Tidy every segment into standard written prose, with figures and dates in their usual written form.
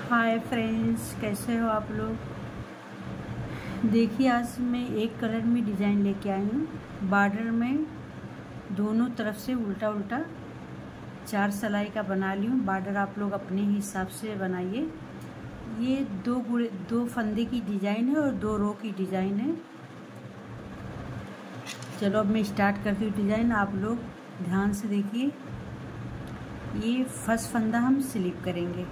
Hi friends, कैसे हो आप लोग। देखिए, आज मैं एक कलर में डिज़ाइन लेके आई हूँ। बॉर्डर में दोनों तरफ से उल्टा उल्टा 4 सिलाई का बना ली हूँ। बॉर्डर आप लोग अपने हिसाब से बनाइए। ये दो फंदे की डिज़ाइन है और 2 रो की डिज़ाइन है। चलो अब मैं स्टार्ट करती हूँ डिज़ाइन। आप लोग ध्यान से देखिए। ये फर्स्ट फंदा हम स्लिप करेंगे।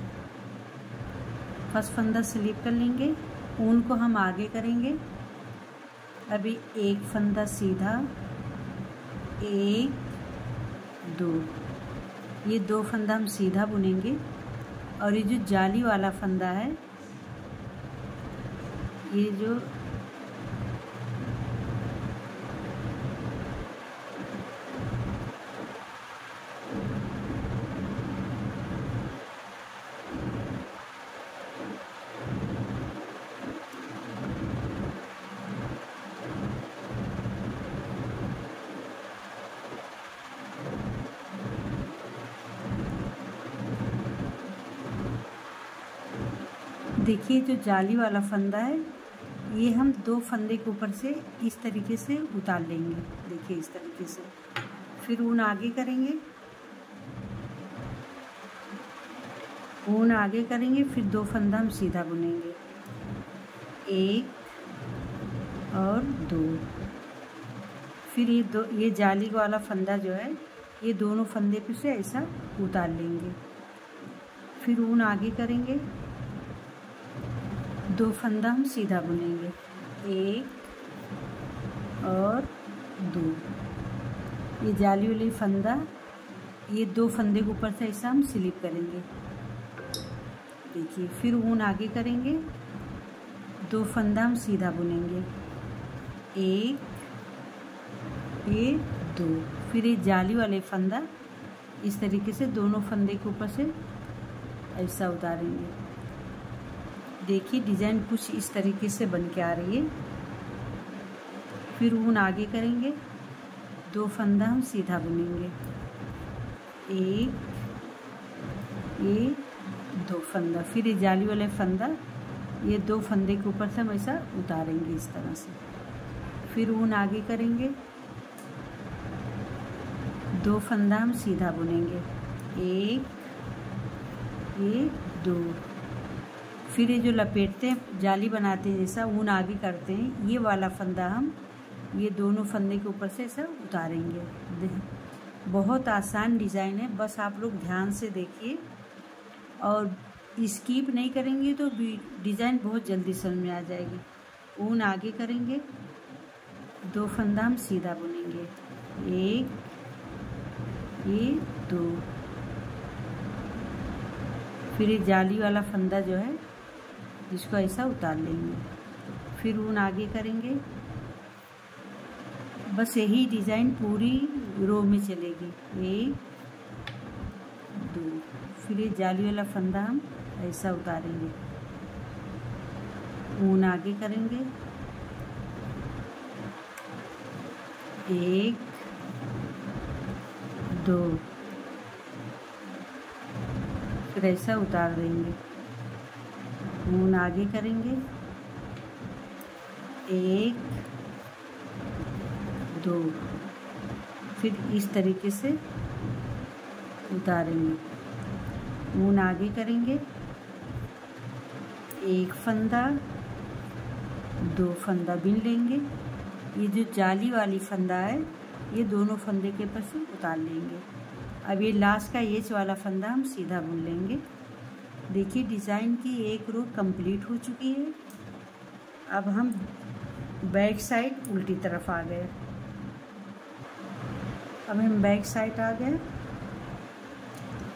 फर्स्ट फंदा स्लिप कर लेंगे। ऊन को हम आगे करेंगे। अभी एक फंदा सीधा, 1 2, ये 2 फंदा हम सीधा बुनेंगे। और ये जो जाली वाला फंदा है, ये जो देखिए, जो जाली वाला फंदा है, ये हम 2 फंदे के ऊपर से इस तरीके से उतार लेंगे। देखिए इस तरीके से। फिर ऊन आगे करेंगे। ऊन आगे करेंगे, फिर 2 फंदा हम सीधा बुनेंगे, 1 और 2। फिर ये जाली वाला फंदा जो है, ये दोनों फंदे पे से ऐसा उतार लेंगे। फिर ऊन आगे करेंगे, 2 फंदा हम सीधा बुनेंगे, 1 और 2। ये जाली वाली फंदा, ये 2 फंदे के ऊपर से ऐसा हम स्लिप करेंगे। देखिए, फिर ऊन आगे करेंगे, 2 फंदा हम सीधा बुनेंगे, 1 2। फिर ये जाली वाले फंदा इस तरीके से दोनों फंदे के ऊपर से ऐसा उतारेंगे। देखिए, डिज़ाइन कुछ इस तरीके से बन के आ रही है। फिर ऊन आगे करेंगे, 2 फंदा हम सीधा बुनेंगे, 1 2 फंदा। फिर ये जाली वाले फंदा, ये 2 फंदे के ऊपर से हम ऐसा उतारेंगे इस तरह से। फिर ऊन आगे करेंगे, 2 फंदा हम सीधा बुनेंगे, 1 2। फिर ये जो लपेटते हैं, जाली बनाते हैं जैसा, ऊन आगे करते हैं, ये वाला फंदा हम ये दोनों फंदे के ऊपर से ऐसा उतारेंगे। बहुत आसान डिज़ाइन है, बस आप लोग ध्यान से देखिए और स्किप नहीं करेंगे तो डिज़ाइन बहुत जल्दी समझ में आ जाएगी। ऊन आगे करेंगे, 2 फंदा हम सीधा बुनेंगे, 1 2। फिर ये जाली वाला फंदा जो है, इसको ऐसा उतार लेंगे। फिर ऊन आगे करेंगे। बस यही डिज़ाइन पूरी रो में चलेगी, 1 2। फिर ये जाली वाला फंदा हम ऐसा उतारेंगे। ऊन आगे करेंगे, 1 2। फिर ऐसा उतार देंगे। ऊन आगे करेंगे, 1 2। फिर इस तरीके से उतारेंगे। ऊन आगे करेंगे, 1 फंदा 2 फंदा बिन लेंगे। ये जो जाली वाली फंदा है, ये दोनों फंदे के ऊपर से उतार लेंगे। अब ये लास्ट का एज वाला फंदा हम सीधा बुन लेंगे। देखिए, डिज़ाइन की एक रो कंप्लीट हो चुकी है। अब हम बैक साइड उल्टी तरफ आ गए। अब हम बैक साइड आ गए।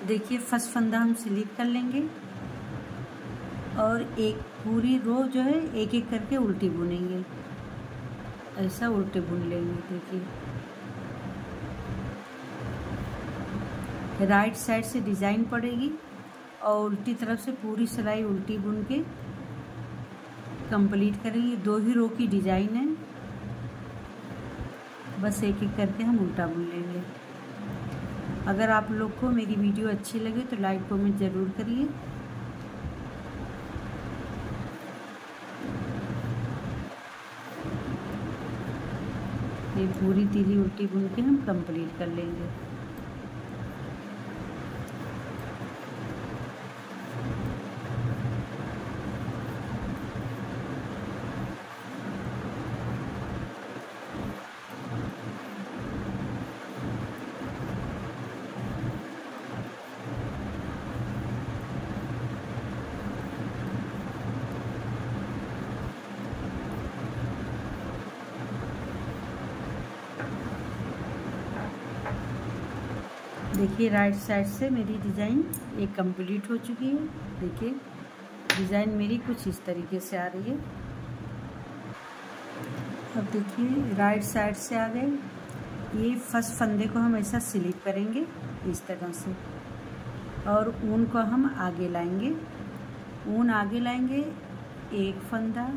देखिए, फर्स्ट फंदा हम स्लिप कर लेंगे और एक पूरी रो जो है एक एक करके उल्टी बुनेंगे। ऐसा उल्टे बुन लेंगे। देखिए, राइट साइड से डिज़ाइन पड़ेगी और उल्टी तरफ से पूरी सिलाई उल्टी बुन के कंप्लीट करेंगे। 2 ही रो की डिज़ाइन है, बस एक एक करके हम उल्टा बुन लेंगे। अगर आप लोग को मेरी वीडियो अच्छी लगे तो लाइक कमेंट ज़रूर करिए। ये पूरी तीली उल्टी बुन के हम कंप्लीट कर लेंगे। देखिए राइट साइड से मेरी डिज़ाइन एक कंप्लीट हो चुकी है। देखिए डिज़ाइन मेरी कुछ इस तरीके से आ रही है। अब देखिए राइट साइड से आ गए। ये फर्स्ट फंदे को हम ऐसा स्लिप करेंगे इस तरह से, और ऊन को हम आगे लाएंगे। ऊन आगे लाएंगे, एक फंदा,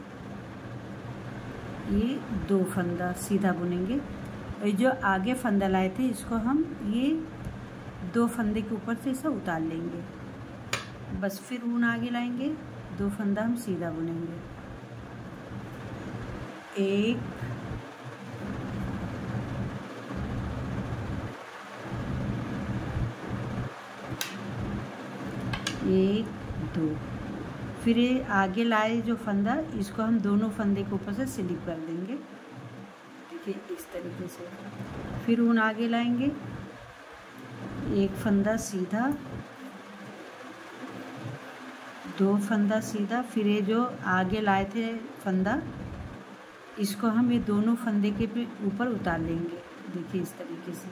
ये दो फंदा सीधा बुनेंगे। और जो आगे फंदा लाए थे इसको हम ये दो फंदे के ऊपर से ऐसा उतार लेंगे। बस फिर ऊन आगे लाएंगे, दो फंदा हम सीधा बुनेंगे, एक, दो। फिर ये आगे लाए जो फंदा, इसको हम दोनों फंदे के ऊपर से स्लिप कर देंगे। देखिए इस तरीके से। फिर ऊन आगे लाएंगे, एक फंदा सीधा, दो फंदा सीधा। फिर ये जो आगे लाए थे फंदा, इसको हम ये दोनों फंदे के ऊपर उतार लेंगे। देखिए इस तरीके से।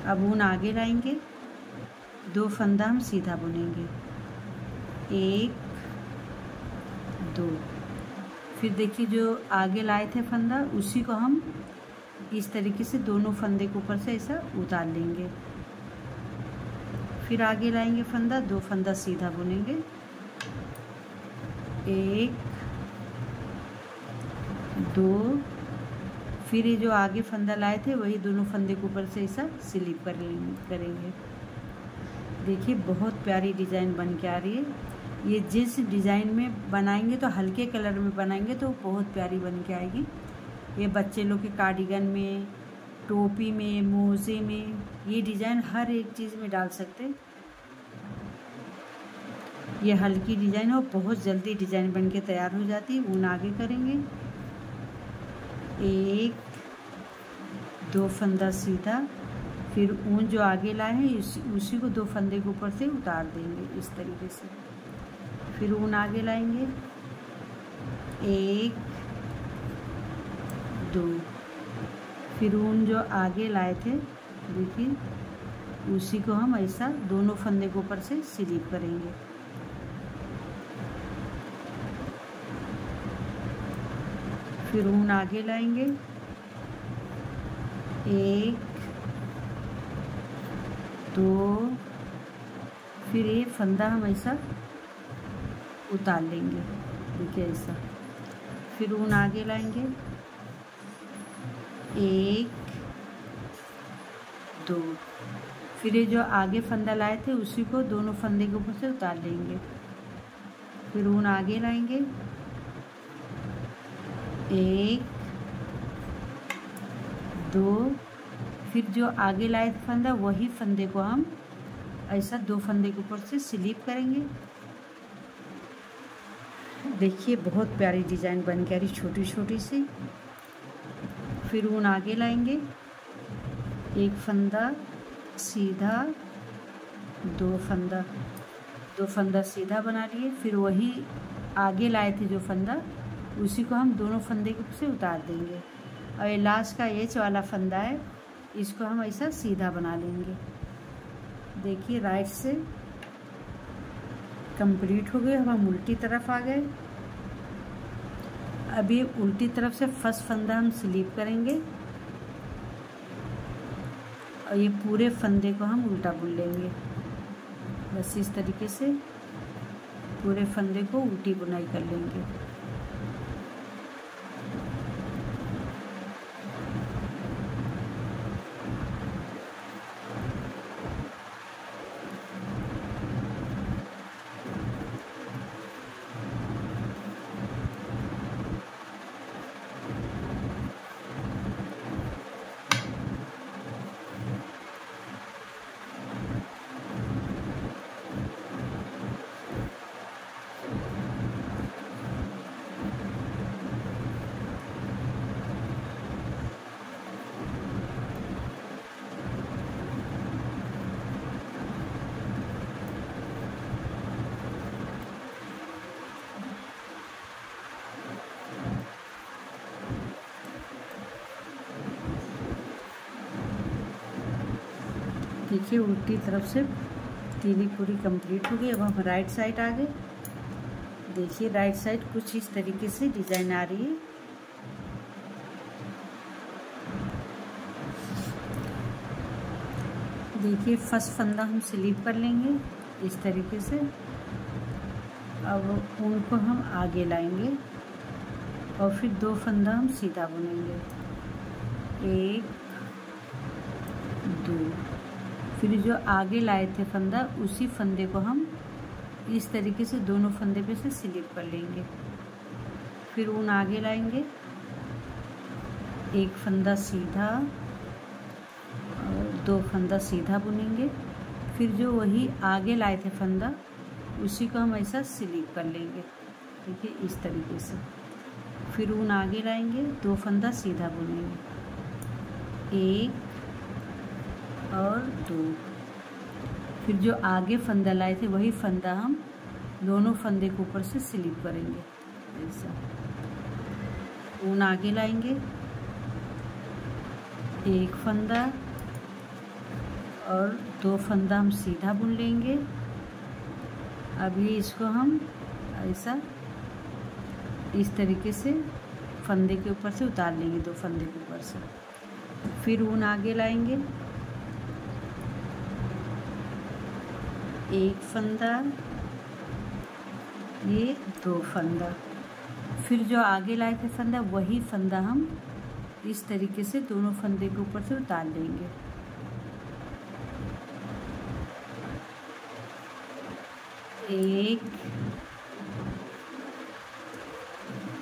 अब ऊन आगे लाएंगे, दो फंदा हम सीधा बुनेंगे, एक, दो। फिर देखिए जो आगे लाए थे फंदा, उसी को हम इस तरीके से दोनों फंदे के ऊपर से ऐसा उतार लेंगे। फिर आगे लाएंगे फंदा, दो फंदा सीधा बुनेंगे, एक, दो। फिर ये जो आगे फंदा लाए थे वही दोनों फंदे के ऊपर से ऐसा स्लिप करेंगे। देखिए बहुत प्यारी डिज़ाइन बन के आ रही है। ये जिस डिज़ाइन में बनाएंगे तो हल्के कलर में बनाएंगे तो बहुत प्यारी बन के आएगी। ये बच्चे लोग के कार्डिगन में, टोपी में, मोजे में, ये डिज़ाइन हर एक चीज़ में डाल सकते हैं। ये हल्की डिज़ाइन और बहुत जल्दी डिज़ाइन बन के तैयार हो जाती है। ऊन आगे करेंगे, एक, दो फंदा सीधा। फिर ऊन जो आगे लाए हैं उसी को दो फंदे के ऊपर से उतार देंगे इस तरीके से। फिर ऊन आगे लाएंगे, एक, दो। फिर ऊन जो आगे लाए थे देखिए उसी को हम ऐसा दोनों फंदे के ऊपर से स्लिप करेंगे। फिर ऊन आगे लाएंगे, एक, दो। फिर ये फंदा हम ऐसा उतार लेंगे। देखिए ऐसा। फिर ऊन आगे लाएंगे, एक, दो। फिर ये जो आगे फंदा लाए थे उसी को दोनों फंदे के ऊपर से उतार लेंगे। फिर ऊन आगे लाएंगे, एक, दो। फिर जो आगे लाए थे फंदा वही फंदे को हम ऐसा दो फंदे के ऊपर से स्लिप करेंगे। देखिए बहुत प्यारी डिज़ाइन बन के आ रही, छोटी छोटी सी। फिर ऊन आगे लाएंगे, एक फंदा सीधा, दो फंदा सीधा बना लिए। फिर वही आगे लाए थे जो फंदा उसी को हम दोनों फंदे से उतार देंगे। और ये लास्ट का एच वाला फंदा है, इसको हम ऐसा सीधा बना लेंगे। देखिए राइट से कंप्लीट हो गए। अब हम उल्टी तरफ आ गए। अब ये उल्टी तरफ से फर्स्ट फंदा हम स्लिप करेंगे और ये पूरे फंदे को हम उल्टा बुन लेंगे। बस इस तरीके से पूरे फंदे को उल्टी बुनाई कर लेंगे। देखिए उल्टी तरफ से तीली पूरी कंप्लीट हो गई। अब हम राइट साइड आ गए। देखिए राइट साइड कुछ इस तरीके से डिज़ाइन आ रही है। देखिए फर्स्ट फंदा हम स्लीप कर लेंगे इस तरीके से। अब उनको हम आगे लाएंगे और फिर 2 फंदा हम सीधा बुनेंगे, 1 2। फिर जो आगे लाए थे फंदा, उसी फंदे को हम इस तरीके से दोनों फंदे पे से स्लिप कर लेंगे। फिर ऊन आगे लाएंगे, 1 फंदा सीधा और 2 फंदा सीधा बुनेंगे। फिर जो वही आगे लाए थे फंदा, उसी को हम ऐसा स्लिप कर लेंगे। देखिए इस तरीके से। फिर ऊन आगे लाएंगे, 2 फंदा सीधा बुनेंगे, 1 और 2। फिर जो आगे फंदा लाए थे वही फंदा हम दोनों फंदे के ऊपर से स्लिप करेंगे ऐसा। ऊन आगे लाएंगे, 1 फंदा और 2 फंदा हम सीधा बुन लेंगे। अभी इसको हम ऐसा इस तरीके से फंदे के ऊपर से उतार लेंगे, 2 फंदे के ऊपर से। फिर ऊन आगे लाएंगे, 1 फंदा, ये 2 फंदा। फिर जो आगे लाए थे फंदा, वही फंदा हम इस तरीके से दोनों फंदे के ऊपर से उतार लेंगे। एक,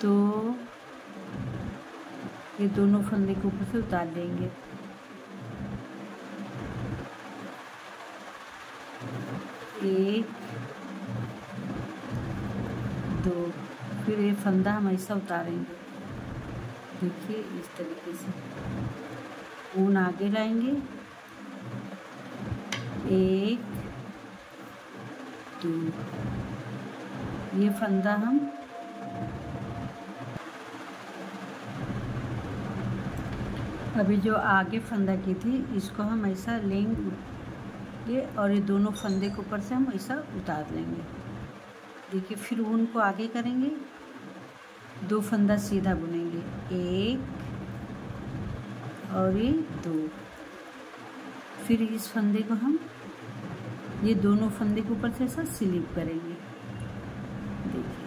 2, ये दोनों फंदे के ऊपर से उतार लेंगे। 1 2। फिर ये फंदा हम ऐसा उतारेंगे। देखिए इस तरीके से। ऊन आगे लाएंगे, 1 2। ये फंदा हम अभी जो आगे फंदा की थी, इसको हम ऐसा लेंगे और ये दोनों फंदे के ऊपर से हम ऐसा उतार लेंगे। देखिए फिर ऊन को आगे करेंगे, 2 फंदा सीधा बुनेंगे, 1 और ये 2। फिर इस फंदे को हम ये दोनों फंदे के ऊपर से ऐसा स्लिप करेंगे। देखिए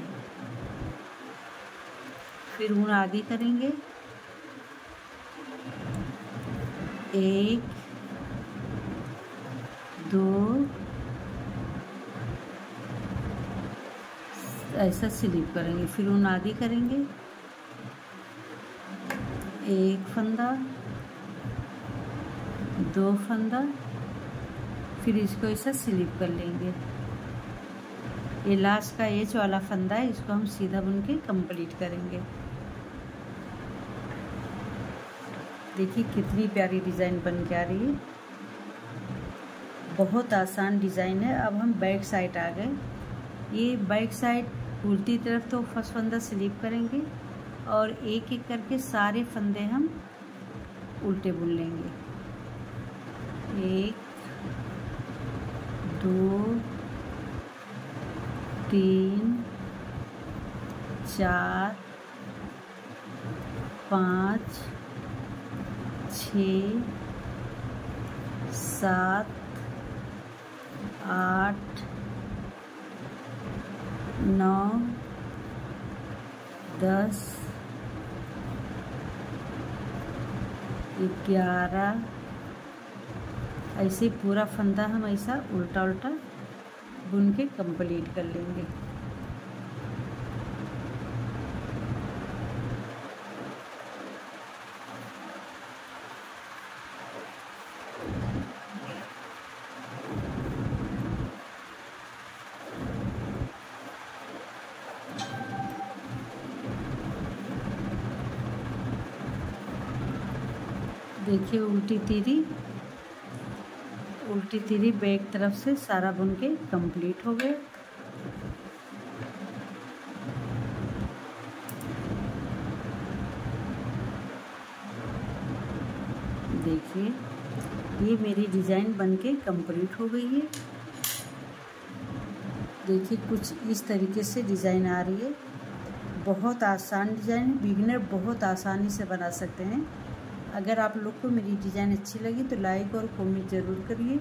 फिर ऊन आगे करेंगे, 1 2 ऐसा स्लिप करेंगे। फिर ऊन आगे करेंगे, 1 फंदा, 2 फंदा। फिर इसको ऐसा स्लिप कर लेंगे। ये लास्ट का एज वाला फंदा है, इसको हम सीधा बुन के कंप्लीट करेंगे। देखिए कितनी प्यारी डिज़ाइन बन के आ रही है। बहुत आसान डिज़ाइन है। अब हम बैक साइड आ गए। ये बैक साइड उल्टी तरफ तो फर्स्ट फंदा स्लिप करेंगे और एक एक करके सारे फंदे हम उल्टे बुन लेंगे। 1 2 3 4 5 6 7 8 9 10 11। ऐसे पूरा फंदा हम ऐसा उल्टा उल्टा बुन के कंप्लीट कर लेंगे। देखिए उल्टी तीरी बैक तरफ से सारा बुन के कंप्लीट हो गया। देखिए ये मेरी डिज़ाइन बनके कंप्लीट हो गई है। देखिए कुछ इस तरीके से डिज़ाइन आ रही है। बहुत आसान डिज़ाइन है, बिगिनर बहुत आसानी से बना सकते हैं। अगर आप लोग को मेरी डिज़ाइन अच्छी लगी तो लाइक और कमेंट ज़रूर करिए।